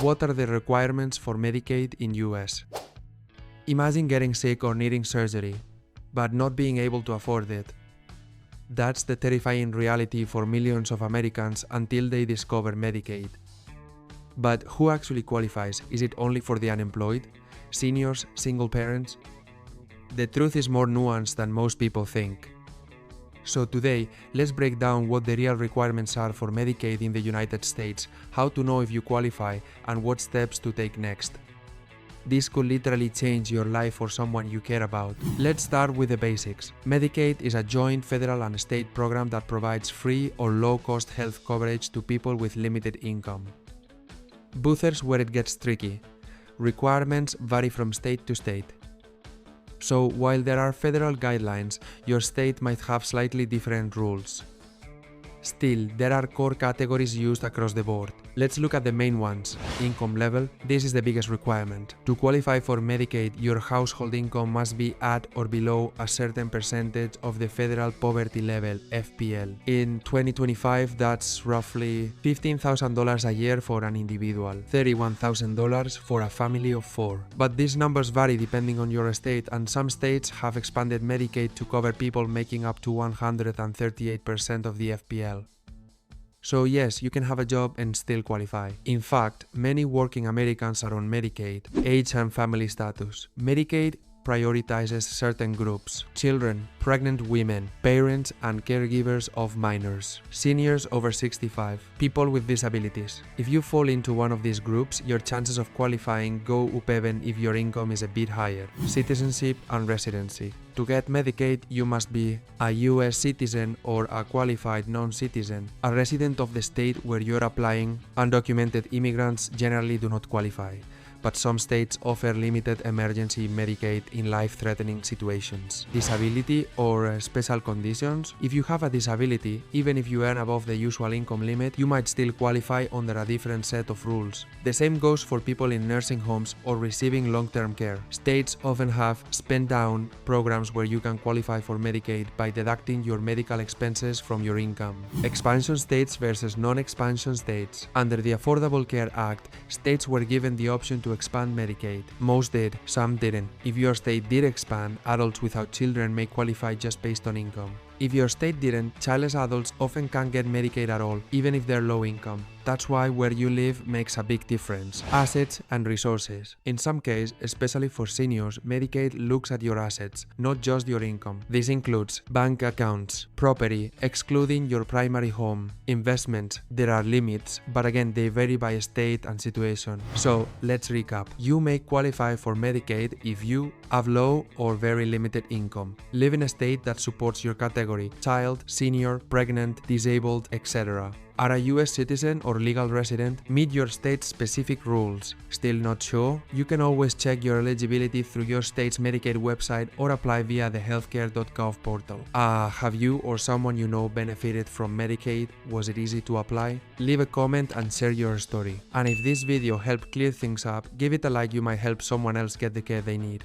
What are the requirements for Medicaid in US? Imagine getting sick or needing surgery, but not being able to afford it. That's the terrifying reality for millions of Americans until they discover Medicaid. But who actually qualifies? Is it only for the unemployed? Seniors? Single parents? The truth is more nuanced than most people think. So today, let's break down what the real requirements are for Medicaid in the United States, how to know if you qualify, and what steps to take next. This could literally change your life or someone you care about. Let's start with the basics. Medicaid is a joint federal and state program that provides free or low-cost health coverage to people with limited income. But here's where it gets tricky. Requirements vary from state to state. So while there are federal guidelines, your state might have slightly different rules. Still, there are core categories used across the board. Let's look at the main ones. Income level. This is the biggest requirement. To qualify for Medicaid, your household income must be at or below a certain percentage of the federal poverty level, FPL. In 2025, that's roughly $15,000 a year for an individual, $31,000 for a family of 4. But these numbers vary depending on your state, and some states have expanded Medicaid to cover people making up to 138% of the FPL. So yes, you can have a job and still qualify. In fact, many working Americans are on Medicaid. Age and family status. Medicaid prioritizes certain groups: children, pregnant women, parents and caregivers of minors, seniors over 65, people with disabilities. If you fall into one of these groups, your chances of qualifying go up even if your income is a bit higher. Citizenship and residency. To get Medicaid, you must be a US citizen or a qualified non-citizen, a resident of the state where you're applying. Undocumented immigrants generally do not qualify, but some states offer limited emergency Medicaid in life-threatening situations. Disability or special conditions. If you have a disability, even if you earn above the usual income limit, you might still qualify under a different set of rules. The same goes for people in nursing homes or receiving long-term care. States often have spend-down programs where you can qualify for Medicaid by deducting your medical expenses from your income. Expansion states versus non-expansion states. Under the Affordable Care Act, states were given the option to expand Medicaid. Most did, some didn't. If your state did expand, adults without children may qualify just based on income. If your state didn't, childless adults often can't get Medicaid at all, even if they're low income. That's why where you live makes a big difference. Assets and resources. In some cases, especially for seniors, Medicaid looks at your assets, not just your income. This includes bank accounts, property, excluding your primary home, investments. There are limits, but again, they vary by state and situation. So, let's recap. You may qualify for Medicaid if you have low or very limited income, live in a state that supports your category, child, senior, pregnant, disabled, etc. Are a US citizen or legal resident, meet your state's specific rules. Still not sure? You can always check your eligibility through your state's Medicaid website or apply via the healthcare.gov portal. Have you or someone you know benefited from Medicaid? Was it easy to apply? Leave a comment and share your story. And if this video helped clear things up, give it a like. You might help someone else get the care they need.